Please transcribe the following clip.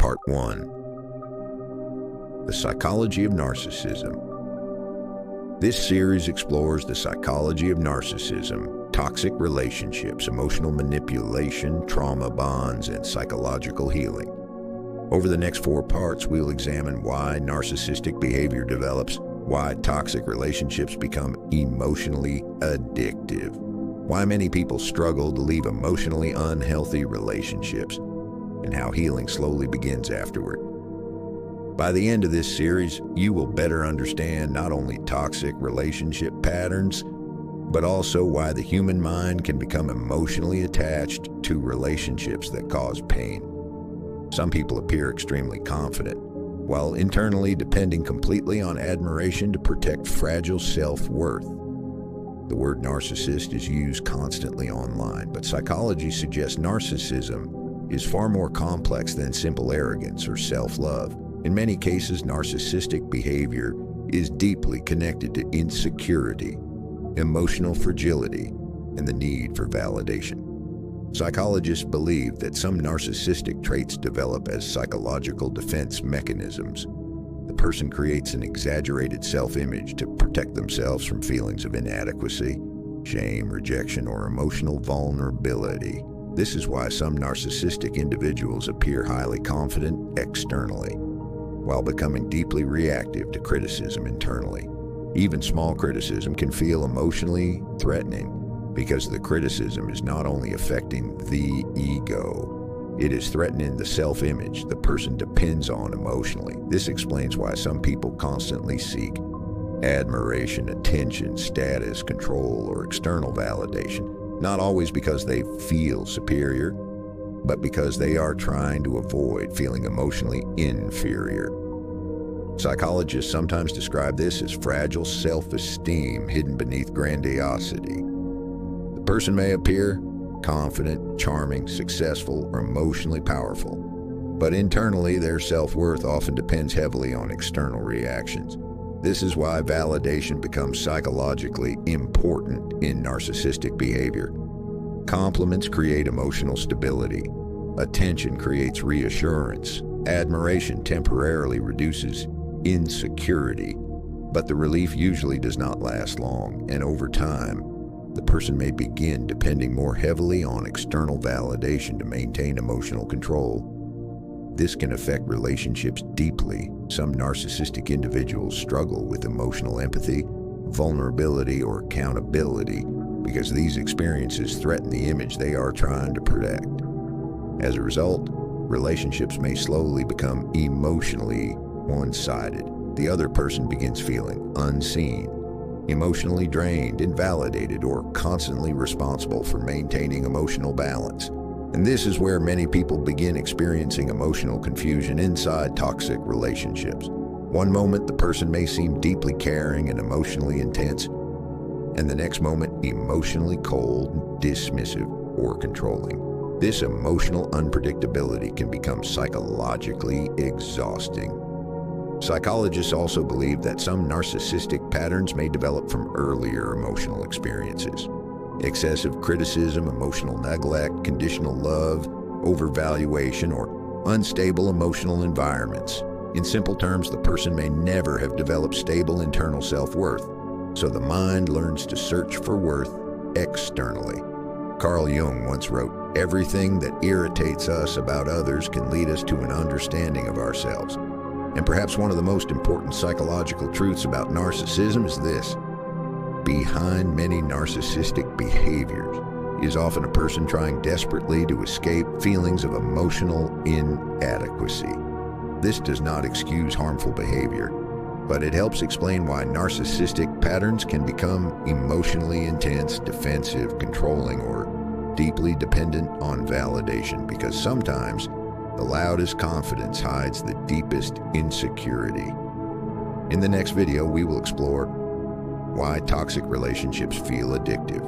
Part 1. The Psychology of Narcissism. This series explores the psychology of narcissism, toxic relationships, emotional manipulation, trauma bonds, and psychological healing. Over the next 4 parts, we'll examine why narcissistic behavior develops, why toxic relationships become emotionally addictive, why many people struggle to leave emotionally unhealthy relationships, and how healing slowly begins afterward. By the end of this series, you will better understand not only toxic relationship patterns, but also why the human mind can become emotionally attached to relationships that cause pain. Some people appear extremely confident, while internally depending completely on admiration to protect fragile self-worth. The word narcissist is used constantly online, but psychology suggests narcissism is far more complex than simple arrogance or self-love. In many cases, narcissistic behavior is deeply connected to insecurity, emotional fragility, and the need for validation. Psychologists believe that some narcissistic traits develop as psychological defense mechanisms. The person creates an exaggerated self-image to protect themselves from feelings of inadequacy, shame, rejection, or emotional vulnerability. This is why some narcissistic individuals appear highly confident externally, while becoming deeply reactive to criticism internally. Even small criticism can feel emotionally threatening because the criticism is not only affecting the ego, it is threatening the self-image the person depends on emotionally. This explains why some people constantly seek admiration, attention, status, control, or external validation. Not always because they feel superior, but because they are trying to avoid feeling emotionally inferior. Psychologists sometimes describe this as fragile self-esteem hidden beneath grandiosity. The person may appear confident, charming, successful, or emotionally powerful, but internally their self-worth often depends heavily on external reactions. This is why validation becomes psychologically important in narcissistic behavior. Compliments create emotional stability. Attention creates reassurance. Admiration temporarily reduces insecurity, but the relief usually does not last long, and over time, the person may begin depending more heavily on external validation to maintain emotional control. This can affect relationships deeply. Some narcissistic individuals struggle with emotional empathy, vulnerability, or accountability because these experiences threaten the image they are trying to protect. As a result, relationships may slowly become emotionally one-sided. The other person begins feeling unseen, emotionally drained, invalidated, or constantly responsible for maintaining emotional balance. And this is where many people begin experiencing emotional confusion inside toxic relationships. One moment, the person may seem deeply caring and emotionally intense, and the next moment, emotionally cold, dismissive, or controlling. This emotional unpredictability can become psychologically exhausting. Psychologists also believe that some narcissistic patterns may develop from earlier emotional experiences. Excessive criticism, emotional neglect, conditional love, overvaluation, or unstable emotional environments. In simple terms, the person may never have developed stable internal self-worth, so the mind learns to search for worth externally. Carl Jung once wrote, "Everything that irritates us about others can lead us to an understanding of ourselves." And perhaps one of the most important psychological truths about narcissism is this: behind many narcissistic behaviors is often a person trying desperately to escape feelings of emotional inadequacy. This does not excuse harmful behavior, but it helps explain why narcissistic patterns can become emotionally intense, defensive, controlling, or deeply dependent on validation, because sometimes the loudest confidence hides the deepest insecurity. In the next video, we will explore why toxic relationships feel addictive.